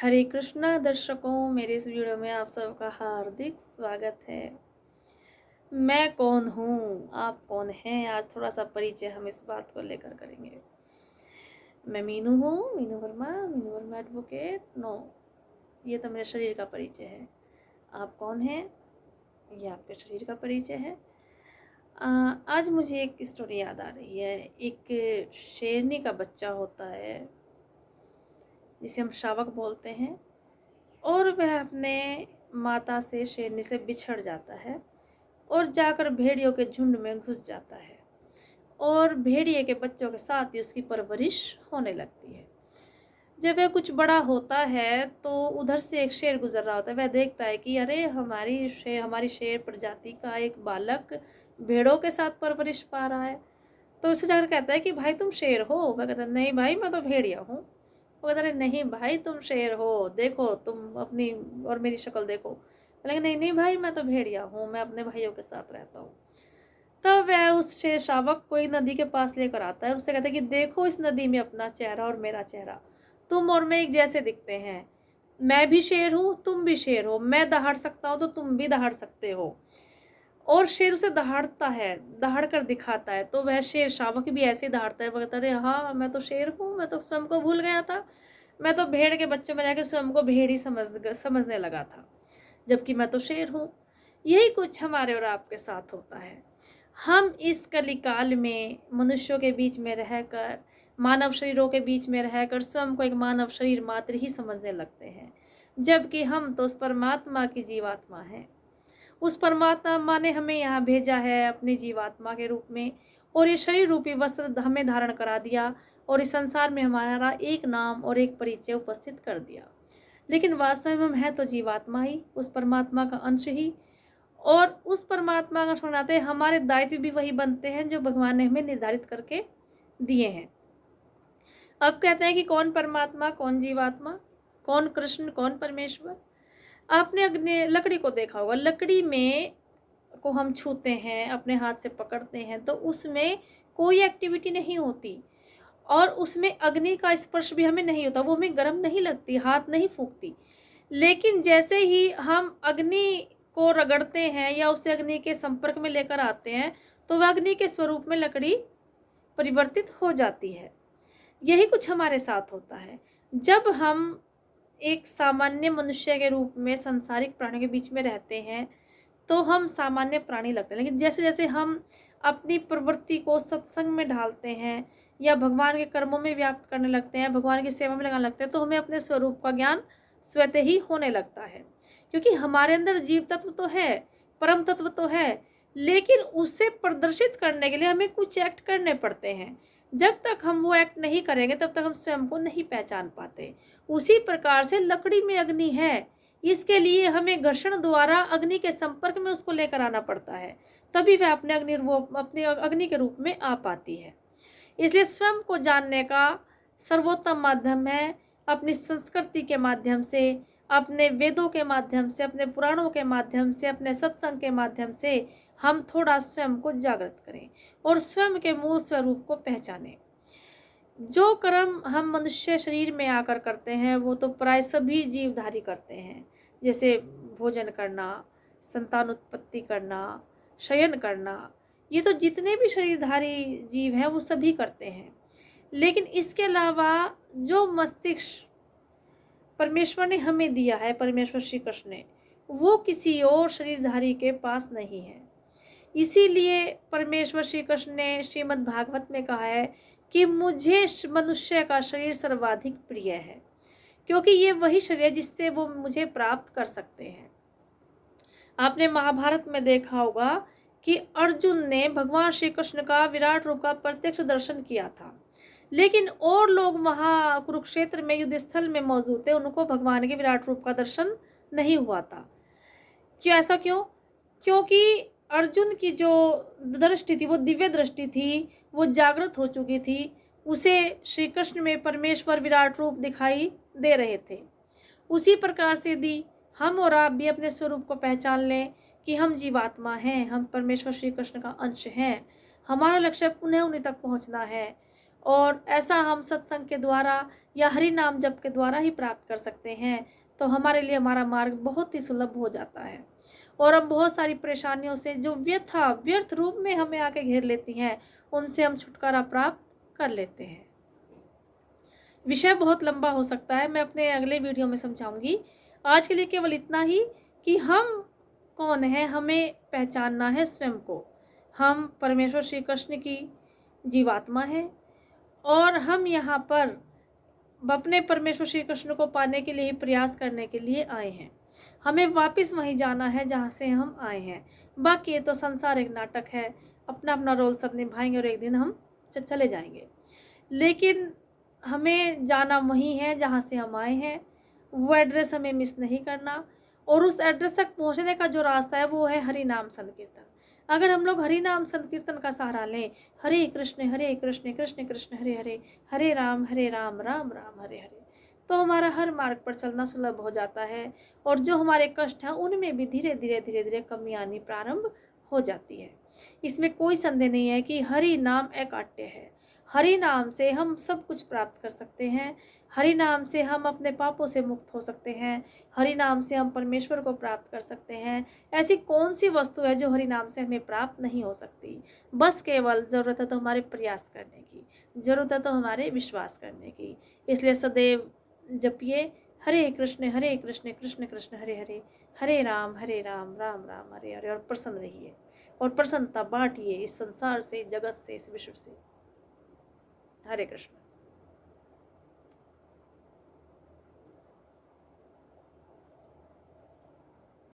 हरे कृष्णा दर्शकों, मेरे इस वीडियो में आप सबका हार्दिक स्वागत है। मैं कौन हूँ, आप कौन हैं, आज थोड़ा सा परिचय हम इस बात को लेकर करेंगे। मैं मीनू हूँ, मीनू वर्मा एडवोकेट। नो, ये तो मेरे शरीर का परिचय है। आप कौन हैं, ये आपके शरीर का परिचय है। आज मुझे एक स्टोरी याद आ रही है। एक शेरनी का बच्चा होता है जिसे हम शावक बोलते हैं, और वह अपने माता से शेरनी से बिछड़ जाता है और जाकर भेड़ियों के झुंड में घुस जाता है और भेड़िए के बच्चों के साथ ही उसकी परवरिश होने लगती है। जब वह कुछ बड़ा होता है तो उधर से एक शेर गुजर रहा होता है। वह देखता है कि अरे हमारी शेर प्रजाति का एक बालक भेड़ों के साथ परवरिश पा रहा है। तो उसे जाकर कहता है कि भाई तुम शेर हो? वह कहता है नहीं भाई, मैं तो भेड़िया हूँ। वो कहता है नहीं भाई तुम शेर हो, देखो तुम अपनी और मेरी शक्ल देखो। लेकिन नहीं नहीं भाई, मैं तो भेड़िया हूँ, मैं अपने भाइयों के साथ रहता हूँ। तब वह उस शेर शावक को एक नदी के पास लेकर आता है। उससे कहता है कि देखो इस नदी में अपना चेहरा और मेरा चेहरा, तुम और मैं एक जैसे दिखते हैं। मैं भी शेर हूँ, तुम भी शेर हो, मैं दहाड़ सकता हूँ तो तुम भी दहाड़ सकते हो। और शेर उसे दहाड़ता है, दहाड़ कर दिखाता है। तो वह शेर शावक भी ऐसे ही दहाड़ता है। वो कहता है अरे हाँ, मैं तो शेर हूँ, मैं तो स्वयं को भूल गया था। मैं तो भेड़ के बच्चे में जाके स्वयं को भेड़ ही समझने लगा था, जबकि मैं तो शेर हूँ। यही कुछ हमारे और आपके साथ होता है। हम इस कलिकाल में मनुष्यों के बीच में रहकर, मानव शरीरों के बीच में रहकर स्वयं को एक मानव शरीर मात्र ही समझने लगते हैं, जबकि हम तो उस परमात्मा की जीवात्मा हैं। उस परमात्मा ने हमें यहाँ भेजा है अपनी जीवात्मा के रूप में, और ये शरीर रूपी वस्त्र हमें धारण करा दिया और इस संसार में हमारा एक नाम और एक परिचय उपस्थित कर दिया। लेकिन वास्तव में हम हैं तो जीवात्मा ही, उस परमात्मा का अंश ही। और उस परमात्मा का सुनाते हमारे दायित्व भी वही बनते हैं जो भगवान ने हमें निर्धारित करके दिए हैं। अब कहते हैं कि कौन परमात्मा, कौन जीवात्मा, कौन कृष्ण, कौन परमेश्वर। आपने अग्नि लकड़ी को देखा होगा। लकड़ी में को हम छूते हैं, अपने हाथ से पकड़ते हैं, तो उसमें कोई एक्टिविटी नहीं होती और उसमें अग्नि का स्पर्श भी हमें नहीं होता। वो हमें गर्म नहीं लगती, हाथ नहीं फूकती। लेकिन जैसे ही हम अग्नि को रगड़ते हैं या उसे अग्नि के संपर्क में लेकर आते हैं, तो वह अग्नि के स्वरूप में लकड़ी परिवर्तित हो जाती है। यही कुछ हमारे साथ होता है। जब हम एक सामान्य मनुष्य के रूप में सांसारिक प्राणियों के बीच में रहते हैं तो हम सामान्य प्राणी लगते हैं। लेकिन जैसे जैसे हम अपनी प्रवृत्ति को सत्संग में ढालते हैं या भगवान के कर्मों में व्याप्त करने लगते हैं, भगवान की सेवा में लगाने लगते हैं, तो हमें अपने स्वरूप का ज्ञान स्वतः ही होने लगता है। क्योंकि हमारे अंदर जीव तत्व तो है, परम तत्व तो है, लेकिन उसे प्रदर्शित करने के लिए हमें कुछ एक्ट करने पड़ते हैं। जब तक हम वो एक्ट नहीं करेंगे तब तक हम स्वयं को नहीं पहचान पाते। उसी प्रकार से लकड़ी में अग्नि है, इसके लिए हमें घर्षण द्वारा अग्नि के संपर्क में उसको लेकर आना पड़ता है, तभी वह अपने अग्नि के रूप में आ पाती है। इसलिए स्वयं को जानने का सर्वोत्तम माध्यम है अपनी संस्कृति के माध्यम से, अपने वेदों के माध्यम से, अपने पुराणों के माध्यम से, अपने सत्संग के माध्यम से हम थोड़ा स्वयं को जागृत करें और स्वयं के मूल स्वरूप को पहचानें। जो कर्म हम मनुष्य शरीर में आकर करते हैं वो तो प्राय सभी जीवधारी करते हैं, जैसे भोजन करना, संतान उत्पत्ति करना, शयन करना। ये तो जितने भी शरीरधारी जीव हैं वो सभी करते हैं। लेकिन इसके अलावा जो मस्तिष्क परमेश्वर ने हमें दिया है, परमेश्वर श्री कृष्ण ने, वो किसी और शरीरधारी के पास नहीं है। इसीलिए परमेश्वर श्री कृष्ण ने श्रीमद् भागवत में कहा है कि मुझे मनुष्य का शरीर सर्वाधिक प्रिय है, क्योंकि ये वही शरीर है जिससे वो मुझे प्राप्त कर सकते हैं। आपने महाभारत में देखा होगा कि अर्जुन ने भगवान श्री कृष्ण का विराट रूप का प्रत्यक्ष दर्शन किया था, लेकिन और लोग वहां कुरुक्षेत्र में युद्ध स्थल में मौजूद थे, उनको भगवान के विराट रूप का दर्शन नहीं हुआ था। क्यों, ऐसा क्यों? क्योंकि अर्जुन की जो दृष्टि थी वो दिव्य दृष्टि थी, वो जागृत हो चुकी थी। उसे श्री कृष्ण में परमेश्वर विराट रूप दिखाई दे रहे थे। उसी प्रकार से यदि हम और आप भी अपने स्वरूप को पहचान लें कि हम जीवात्मा हैं, हम परमेश्वर श्री कृष्ण का अंश हैं, हमारा लक्ष्य पुनः उन्हीं तक पहुंचना है और ऐसा हम सत्संग के द्वारा या हरि नाम जप के द्वारा ही प्राप्त कर सकते हैं। तो हमारे लिए हमारा मार्ग बहुत ही सुलभ हो जाता है और हम बहुत सारी परेशानियों से जो व्यथा व्यर्थ रूप में हमें आके घेर लेती हैं, उनसे हम छुटकारा प्राप्त कर लेते हैं। विषय बहुत लंबा हो सकता है, मैं अपने अगले वीडियो में समझाऊंगी। आज के लिए केवल इतना ही कि हम कौन हैं, हमें पहचानना है स्वयं को। हम परमेश्वर श्री कृष्ण की जीवात्मा है और हम यहाँ पर अपने परमेश्वर श्री कृष्ण को पाने के लिए ही प्रयास करने के लिए आए हैं। हमें वापस वहीं जाना है जहाँ से हम आए हैं। बाकी ये तो संसार एक नाटक है, अपना अपना रोल सब निभाएंगे और एक दिन हम चले जाएंगे। लेकिन हमें जाना वहीं है जहाँ से हम आए हैं, वो एड्रेस हमें मिस नहीं करना। और उस एड्रेस तक पहुँचने का जो रास्ता है वो है हरि नाम संकीर्तन। अगर हम लोग हरि नाम संकीर्तन का सहारा लें, हरे कृष्ण कृष्ण कृष्ण हरे हरे, हरे राम राम राम हरे हरे, तो हमारा हर मार्ग पर चलना सुलभ हो जाता है और जो हमारे कष्ट हैं उनमें भी धीरे धीरे कमी आनी प्रारंभ हो जाती है। इसमें कोई संदेह नहीं है कि हरि नाम अकाट्य है। हरि नाम से हम सब कुछ प्राप्त कर सकते हैं। हरि नाम से हम अपने पापों से मुक्त हो सकते हैं। हरि नाम से हम परमेश्वर को प्राप्त कर सकते हैं। ऐसी कौन सी वस्तु है जो हरि नाम से हमें प्राप्त नहीं हो सकती। बस केवल ज़रूरत है तो हमारे प्रयास करने की, ज़रूरत है तो हमारे विश्वास करने की। इसलिए सदैव जपिए हरे कृष्ण कृष्ण कृष्ण हरे हरे, हरे राम राम राम हरे हरे, और प्रसन्न रहिए और प्रसन्नता बांटिए इस संसार से, जगत से, इस विश्व से। हरे कृष्ण।